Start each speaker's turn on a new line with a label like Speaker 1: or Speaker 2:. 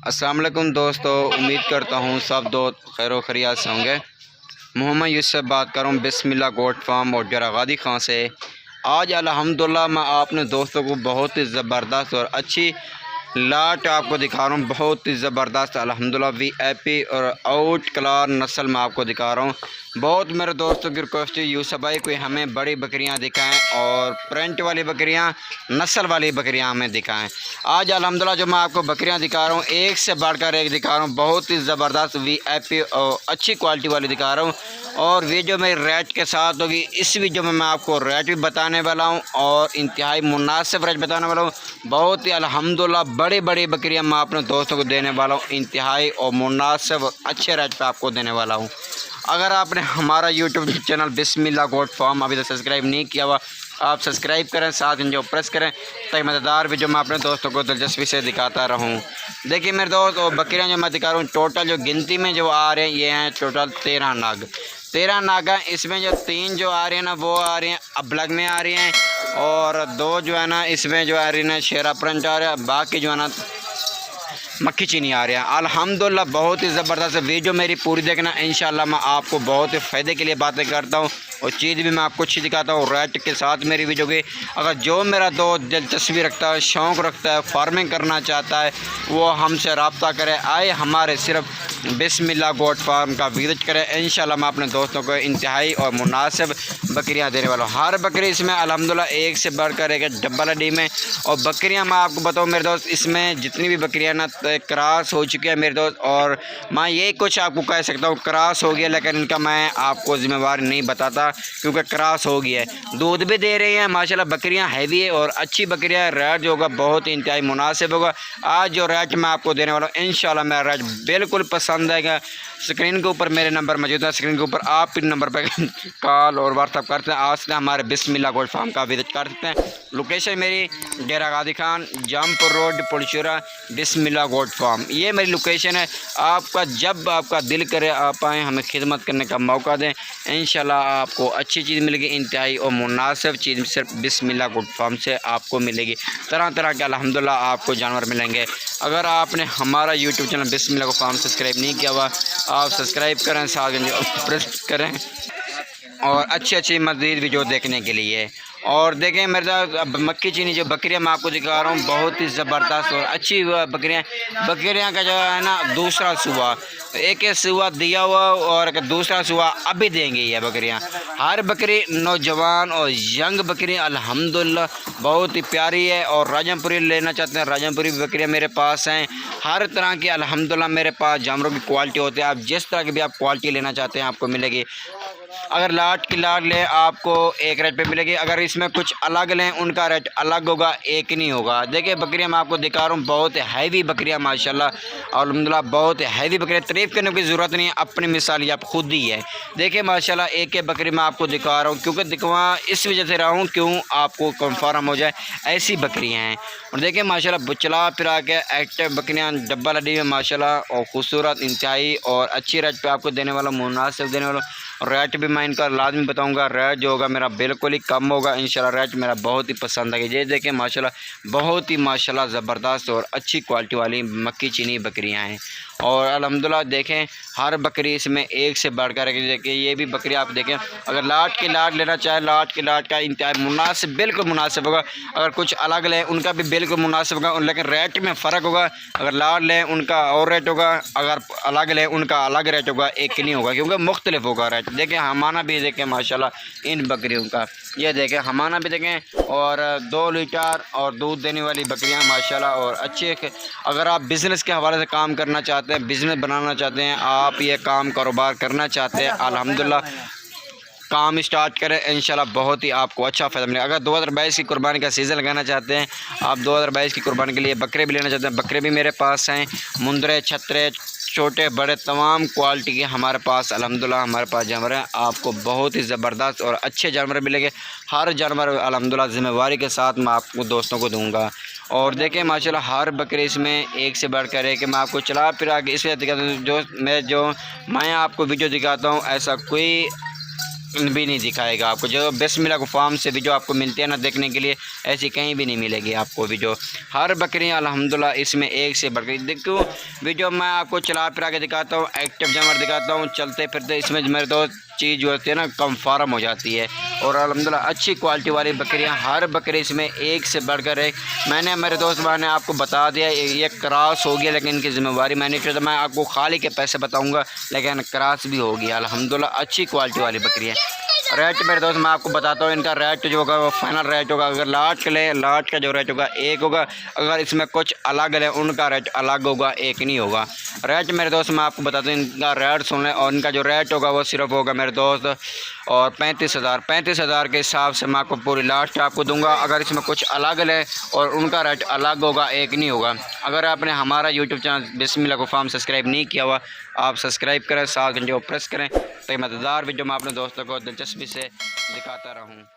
Speaker 1: अस्सलाम वालेकुम दोस्तों, उम्मीद करता हूँ सब दोस्त खैर खैरियत से होंगे। मोहम्मद यूसुफ बात कर रहा हूँ बिस्मिल्लाह गोट फार्म और जरागादी खां से। आज अल्हम्दुलिल्लाह मैं अपने दोस्तों को बहुत ही ज़बरदस्त और अच्छी लाट आपको दिखा रहा हूँ। बहुत ही ज़बरदस्त अल्हम्दुलिल्लाह VIP और आउट क्लास नस्ल में आपको दिखा रहा हूँ। बहुत मेरे दोस्तों की रिक्वेस्ट है यूसुफ भाई कोई हमें बड़ी बकरियां दिखाएं और प्रिंट वाली बकरियां, नस्ल वाली बकरियां हमें दिखाएं। आज अल्हम्दुलिल्लाह जो मैं आपको बकरियां दिखा रहा हूँ एक से बढ़कर एक दिखा रहा हूँ। बहुत ही ज़बरदस्त VIP और अच्छी क्वालिटी वाली दिखा रहा हूँ। और वीडियो में रेट के साथ होगी। इस वीडियो में मैं आपको रेट भी बताने वाला हूँ और इंतहाई मुनासिब रेट बताने वाला हूँ। बहुत ही अल्हम्दुलिल्लाह बड़ी बड़ी बकरियाँ मैं अपने दोस्तों को देने वाला हूँ। इंतहाई और मुनासिब अच्छे रेट पे आपको देने वाला हूँ। अगर आपने हमारा यूट्यूब चैनल बिस्मिल्लाह गोट फार्म अभी तक सब्सक्राइब नहीं किया हुआ, आप सब्सक्राइब करें, साथ जो प्रेस करें ताकि मज़ेदार वीडियो मैं अपने दोस्तों को दिलचस्पी से दिखाता रहूं। देखिए मेरे दोस्त, और बकरियां जो मैं दिखा रहा हूँ टोटल जो गिनती में जो आ रहे हैं ये हैं टोटल 13 नाग हैं। इसमें जो 3 जो आ रही हैं ना वो आ रही हैं अबलग में आ रही हैं, और 2 जो है ना इसमें जो आ रही है ना शेरा प्रिंट आ रहा है, बाकी जो है ना मक्खी चीनी आ रहा है। अल्हम्दुलिल्लाह बहुत ही ज़बरदस्त वीडियो मेरी पूरी देखना। इंशाल्लाह मैं आपको बहुत ही फ़ायदे के लिए बातें करता हूँ और चीज़ भी मैं आपको अच्छी दिखाता हूँ रेट के साथ मेरी वीडियो की। अगर जो मेरा दोस्त दिलचस्पी रखता है, शौक़ रखता है, फार्मिंग करना चाहता है, वो हमसे रब्ता करे, आए हमारे सिर्फ बिस्मिल्लाह गोट फार्म का विजिट करें। इंशाल्लाह मैं अपने दोस्तों को इंतहाई और मुनासिब बकरियां देने वाला हूँ। हर बकरी इसमें अल्हम्दुलिल्लाह एक से बढ़कर एक डब्बल हड्डी में। और बकरियां मैं आपको बताऊँ मेरे दोस्त, इसमें जितनी भी बकरियां ना क्रॉस हो चुकी है मेरे दोस्त, और मैं यही कुछ आपको कह सकता हूँ क्रॉस हो गया, लेकिन इनका मैं आपको ज़िम्मेवार नहीं बताता क्योंकि क्रॉस हो गया है। दूध भी दे रही हैं माशाल्लाह, बकरियां हैवी है और अच्छी बकरियां। रेट जो होगा बहुत इंतहाई मुनासिब होगा। आज जो रेट मैं आपको देने वाला हूँ इंशाल्लाह मेरा रेट बिल्कुल पसंद आएगा। स्क्रीन के ऊपर मेरे नंबर मौजूद है, स्क्रीन के ऊपर आप इन नंबर पर कॉल और व्हाट्सअप करते हैं। आज से हमारे बिस्मिल्लाह गोट फार्म का विजिट कर सकते हैं। लोकेशन मेरी डेरा गादी खान, जामपुर रोड, पुलचूरा, बिस्मिल्लाह गोट फार्म, ये मेरी लोकेशन है। आपका जब आपका दिल करे आप आएँ, हमें खिदमत करने का मौका दें। इंशाल्लाह आपको अच्छी चीज़ मिलेगी, इंतहाई और मुनासिब चीज़ सिर्फ बिस्मिल्लाह गोट फार्म से आपको मिलेगी। तरह तरह के अल्हम्दुलिल्लाह आपको जानवर मिलेंगे। अगर आपने हमारा यूट्यूब चैनल बिस्मिल्लाह गोट फार्म सब्सक्राइब नहीं किया हुआ, आप सब्सक्राइब करें, साथ प्रेस करें और अच्छी मज़ीद वीडियो देखने के लिए। और देखें मेरे साथ मक्खी चीनी जो बकरियां मैं आपको दिखा रहा हूँ बहुत ही ज़बरदस्त और अच्छी बकरियां का जो है ना दूसरा सुबह, एक सुबह दिया हुआ और दूसरा सुबह अभी देंगे ये बकरियां। हर बकरी नौजवान और यंग बकरी अल्हम्दुलिल्लाह बहुत ही प्यारी है। और राजमपुरी लेना चाहते हैं, राजमपुरी बकरियां मेरे पास हैं हर तरह की अल्हम्दुलिल्लाह। मेरे पास जानवरों की क्वालिटी होती है, आप जिस तरह की भी आप क्वालिटी लेना चाहते हैं आपको मिलेगी। अगर लाट की लाट लें आपको एक रेट पे मिलेगी, अगर इसमें कुछ अलग लें उनका रेट अलग होगा, एक नहीं होगा। देखिए बकरियां मैं आपको दिखा रहा हूँ बहुत हैवी बकरियां माशाल्लाह अल्हम्दुलिल्लाह, बहुत हैवी बकरियां। तारीफ़ करने की ज़रूरत नहीं है, अपनी मिसाल ये आप खुद ही है। देखिए माशाल्लाह एक बकरी मैं आपको दिखा रहा हूँ क्योंकि दिखवा इस वजह से रहा हूँ क्यों आपको कन्फर्म हो जाए, ऐसी बकरियाँ हैं। और देखिए माशाल्लाह चला फिरा के एक्टिव बकरियाँ डब्बल हड्डी में माशाल्लाह और खूबसूरत इंतहाई और अच्छी रेट पे आपको देने वाला, मुनासिब देने वाला। रेट भी मैं इनका लाजमी बताऊंगा, रेट जो होगा मेरा बिल्कुल ही कम होगा इंशाल्लाह। रेट मेरा बहुत ही पसंद आएगी। ये देखें माशाल्लाह बहुत ही माशाल्लाह ज़बरदस्त और अच्छी क्वालिटी वाली मक्खी चीनी बकरियां हैं। और अल्हम्दुलिल्लाह देखें हर बकरी इसमें एक से बढ़कर देखिए ये भी बकरी आप देखें। अगर लाट की लाट लेना चाहे लाट की लाट का इंतहाई मुनासिब बिल्कुल मुनासिब होगा। अगर कुछ अलग लें उनका भी बिल्कुल मुनासिब होगा, लेकिन रेट में फ़र्क होगा। अगर लाट लें उनका और रेट होगा, अगर अलग लें उनका अलग रेट होगा, एक नहीं होगा क्योंकि मुख्तलिफ होगा रेट। देखें हमाना भी देखें माशाल्लाह इन बकरियों का, ये देखें हमाना भी देखें। और 2 लीटर और दूध देने वाली बकरियां माशाल्लाह और अच्छे। अगर आप बिज़नेस के हवाले से काम करना चाहते हैं, बिज़नेस बनाना चाहते हैं, आप ये काम कारोबार करना चाहते हैं, अल्हम्दुलिल्लाह काम स्टार्ट करें इंशाल्लाह बहुत ही आपको अच्छा फ़ायदा मिलेगा। अगर 2022 की कुर्बानी का सीज़न लगाना चाहते हैं, आप 2022 की कुर्बानी के लिए बकरे भी लेना चाहते हैं, बकरे भी मेरे पास हैं। मुंदरे, छतरे, छोटे बड़े तमाम क्वालिटी के हमारे पास अल्हम्दुलिल्लाह हमारे पास जानवर हैं। आपको बहुत ही ज़बरदस्त और अच्छे जानवर मिलेंगे। हर जानवर अल्हम्दुलिल्लाह ज़िम्मेवारी के साथ मैं आपको दोस्तों को दूँगा। और देखें माशाल्लाह हर बकरे इसमें एक से बढ़कर है कि मैं आपको चला फिरा के इसलिए दिखाता हूँ। जो मैं आपको वीडियो दिखाता हूँ ऐसा कोई भी नहीं दिखाएगा आपको। जो बिस्मिल्लाह फार्म से भी जो आपको मिलती है ना देखने के लिए, ऐसी कहीं भी नहीं मिलेगी आपको भी। जो हर बकरियाँ अल्हम्दुलिल्लाह इसमें एक से बढ़कर देखो भी। जो मैं आपको चला फिरा के दिखाता हूँ, एक्टिव जानवर दिखाता हूँ, चलते फिरते, इसमें मेरे दोस्त चीज़ जो होती है ना कंफर्म हो जाती है। और अल्हम्दुलिल्लाह अच्छी क्वालिटी वाली बकरियां, हर बकरी इसमें एक से बढ़कर एक। मैंने मेरे दोस्त मैंने आपको बता दिया ये क्रॉस हो गया, लेकिन इनकी ज़िम्मेवारी मैंने किया। तो मैं आपको खाली के पैसे बताऊंगा, लेकिन क्रॉस भी हो गया। अल्हम्दुलिल्लाह अच्छी क्वालिटी वाली बकरी है। रेट मेरे दोस्त मैं आपको बताता हूँ, इनका रेट जो होगा वो फाइनल रेट होगा। अगर लाट के ले, लाट का जो रेट होगा एक होगा, अगर इसमें कुछ अलग ले उनका रेट अलग होगा, एक नहीं होगा। रेट मेरे दोस्त मैं आपको बताता हूँ, इनका रेट सुन लें। और इनका जो रेट होगा वो सिर्फ होगा मेरे दोस्त और 35,000 के हिसाब से मैं आपको पूरी लास्ट आपको दूंगा। अगर इसमें कुछ अलग ले और उनका रेट अलग होगा, एक नहीं होगा। अगर आपने हमारा यूट्यूब चैनल बिस्मिल्लाह फार्म सब्सक्राइब नहीं किया हुआ, आप सब्सक्राइब करें, साथ घंटे को प्रेस करें, तो मज़ेदार वीडियो मैं अपने दोस्तों को दिलचस्पी से दिखाता रहूँ।